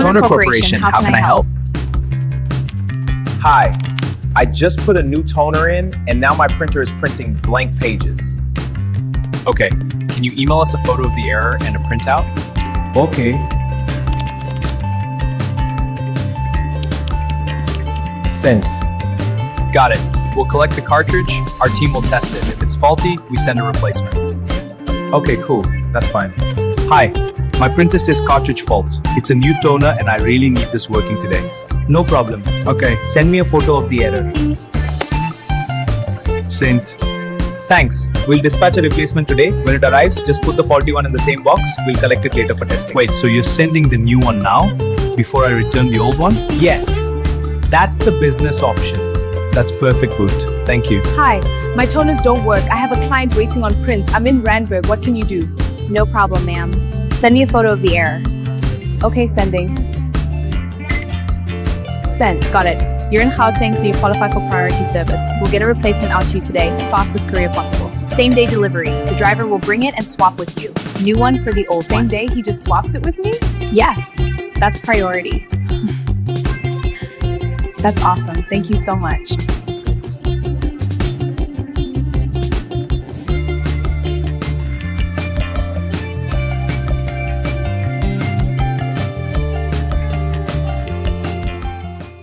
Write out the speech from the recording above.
Toner Corporation, how can I help? Hi, I just put a new toner in and now my printer is printing blank pages. Okay, can you email us a photo of the error and a printout? Okay. Sent. Got it. We'll collect the cartridge, our team will test it. If it's faulty, we send a replacement. Okay, cool. That's fine. Hi, my printer says cartridge fault. It's a new toner and I really need this working today. No problem. Okay, Send me a photo of the error. sent. Thanks. We'll dispatch a replacement today. When it arrives, just put the faulty one in the same box. We'll collect it later for testing. Wait, so you're sending the new one now? Before I return the old one? Yes. That's the business option. That's perfect, Boot. Thank you. Hi, my toners don't work. I have a client waiting on prints. I'm in Randburg. What can you do? No problem, ma'am. Send me a photo of the error. Okay, sending. Sent. Got it. You're in Gauteng, so you qualify for priority service. We'll get a replacement out to you today, the fastest courier possible. Same day delivery. The driver will bring it and swap with you. New one for the old Same one. day, he just swaps it with me? Yes, that's priority. That's awesome. Thank you so much.